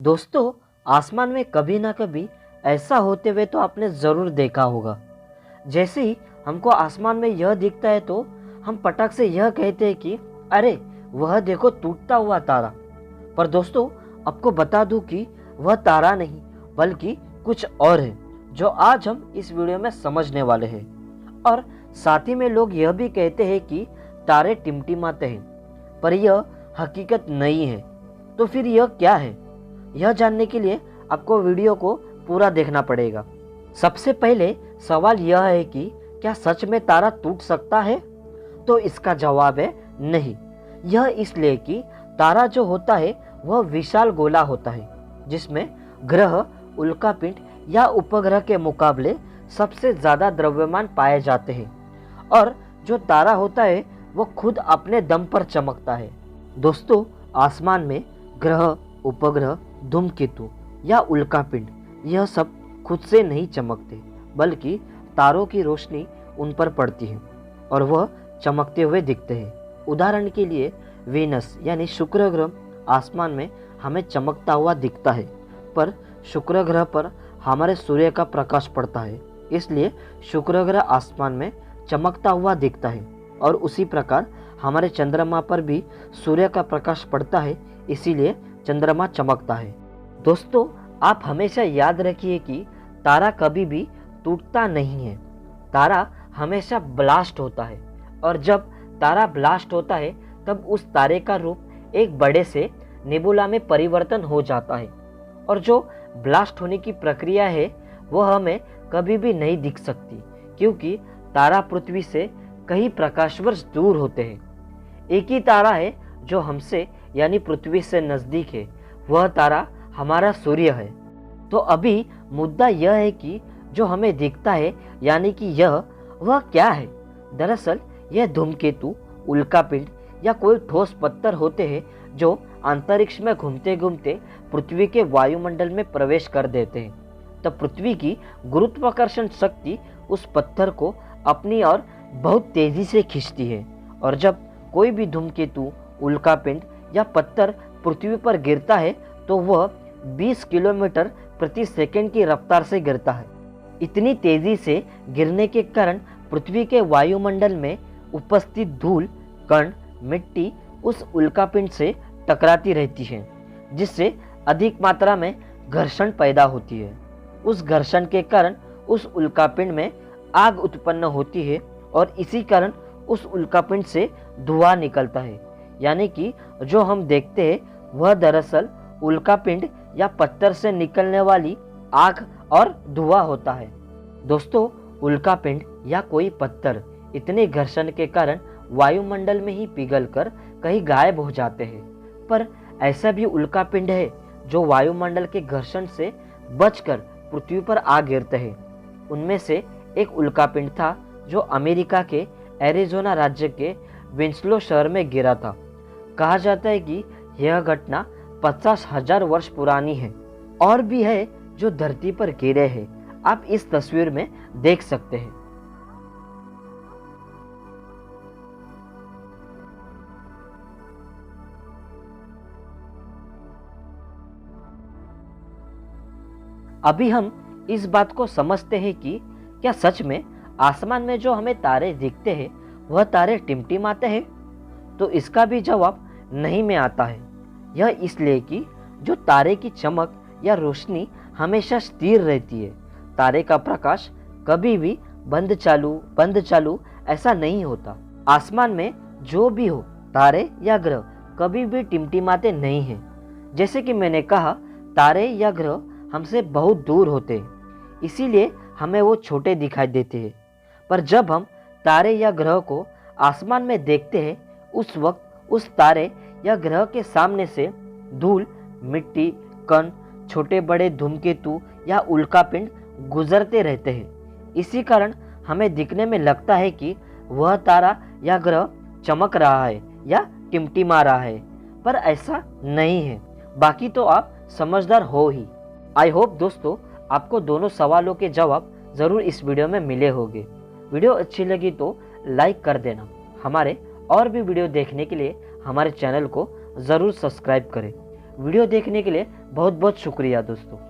दोस्तों, आसमान में कभी ना कभी ऐसा होते हुए तो आपने ज़रूर देखा होगा। जैसे ही हमको आसमान में यह दिखता है तो हम पटक से यह कहते हैं कि अरे वह देखो टूटता हुआ तारा। पर दोस्तों, आपको बता दूं कि वह तारा नहीं बल्कि कुछ और है जो आज हम इस वीडियो में समझने वाले हैं। और साथ ही में लोग यह भी कहते हैं कि तारे टिमटिमाते हैं, पर यह हकीकत नहीं है। तो फिर यह क्या है? यह जानने के लिए आपको वीडियो को पूरा देखना पड़ेगा। सबसे पहले सवाल यह है कि क्या सच में तारा टूट सकता है? तो इसका जवाब है नहीं। यह इसलिए कि तारा जो होता है वह विशाल गोला होता है जिसमें ग्रह, उल्कापिंड या उपग्रह के मुकाबले सबसे ज़्यादा द्रव्यमान पाए जाते हैं। और जो तारा होता है वो खुद अपने दम पर चमकता है। दोस्तों, आसमान में ग्रह, उपग्रह, धूमकेतु या उल्कापिंड यह सब खुद से नहीं चमकते, बल्कि तारों की रोशनी उन पर पड़ती है और वह चमकते हुए दिखते हैं। उदाहरण के लिए वीनस यानी शुक्र ग्रह आसमान में हमें चमकता हुआ दिखता है, पर शुक्र ग्रह पर हमारे सूर्य का प्रकाश पड़ता है, इसलिए शुक्र ग्रह आसमान में चमकता हुआ दिखता है। और उसी प्रकार हमारे चंद्रमा पर भी सूर्य का प्रकाश पड़ता है, इसीलिए चंद्रमा चमकता है। दोस्तों, आप हमेशा याद रखिए कि तारा कभी भी टूटता नहीं है। तारा हमेशा ब्लास्ट होता है, और जब तारा ब्लास्ट होता है तब उस तारे का रूप एक बड़े से नेबुला में परिवर्तन हो जाता है। और जो ब्लास्ट होने की प्रक्रिया है वह हमें कभी भी नहीं दिख सकती, क्योंकि तारा पृथ्वी से कई प्रकाश वर्ष दूर होते हैं। एक ही तारा है जो हमसे यानी पृथ्वी से नज़दीक है, वह तारा हमारा सूर्य है। तो अभी मुद्दा यह है कि जो हमें दिखता है यानी कि यह वह क्या है? दरअसल यह धूमकेतु, उल्कापिंड या कोई ठोस पत्थर होते हैं जो अंतरिक्ष में घूमते घूमते पृथ्वी के वायुमंडल में प्रवेश कर देते हैं। तब पृथ्वी की गुरुत्वाकर्षण शक्ति उस पत्थर को अपनी ओर बहुत तेजी से खींचती है, और जब कोई भी धूमकेतु, उल्कापिंड या पत्थर पृथ्वी पर गिरता है तो वह 20 किलोमीटर प्रति सेकंड की रफ्तार से गिरता है। इतनी तेजी से गिरने के कारण पृथ्वी के वायुमंडल में उपस्थित धूल, कण, मिट्टी उस उल्कापिंड से टकराती रहती है, जिससे अधिक मात्रा में घर्षण पैदा होती है। उस घर्षण के कारण उस उल्कापिंड में आग उत्पन्न होती है, और इसी कारण उस उल्कापिंड से धुआं निकलता है। यानी कि जो हम देखते हैं वह दरअसल उल्कापिंड या पत्थर से निकलने वाली आग और धुआं होता है। दोस्तों, उल्कापिंड या कोई पत्थर इतने घर्षण के कारण वायुमंडल में ही पिघलकर कहीं गायब हो जाते हैं, पर ऐसा भी उल्कापिंड है जो वायुमंडल के घर्षण से बचकर पृथ्वी पर आ गिरते हैं। उनमें से एक उल्कापिंड था जो अमेरिका के एरिज़ोना राज्य के विंस्लो शहर में गिरा था। कहा जाता है कि यह घटना 50,000 वर्ष पुरानी है। और भी है जो धरती पर गिरे हैं, आप इस तस्वीर में देख सकते हैं। अभी हम इस बात को समझते हैं कि क्या सच में आसमान में जो हमें तारे दिखते हैं वह तारे टिमटिमाते हैं? तो इसका भी जवाब नहीं में आता है। यह इसलिए कि जो तारे की चमक या रोशनी हमेशा स्थिर रहती है। तारे का प्रकाश कभी भी बंद चालू ऐसा नहीं होता। आसमान में जो भी हो, तारे या ग्रह कभी भी टिमटिमाते नहीं हैं। जैसे कि मैंने कहा, तारे या ग्रह हमसे बहुत दूर होते हैं, इसीलिए हमें वो छोटे दिखाई देते हैं। पर जब हम तारे या ग्रह को आसमान में देखते हैं, उस वक्त उस तारे या ग्रह के सामने से धूल, मिट्टी, कण, छोटे बड़े धूमकेतु या उल्कापिंड गुजरते रहते हैं। इसी कारण हमें दिखने में लगता है कि वह तारा या ग्रह चमक रहा है या टिमटिमा रहा है, पर ऐसा नहीं है। बाकी तो आप समझदार हो ही। आई होप दोस्तों आपको दोनों सवालों के जवाब ज़रूर इस वीडियो में मिले होंगे। वीडियो अच्छी लगी तो लाइक कर देना। हमारे और भी वीडियो देखने के लिए हमारे चैनल को ज़रूर सब्सक्राइब करें। वीडियो देखने के लिए बहुत बहुत शुक्रिया दोस्तों।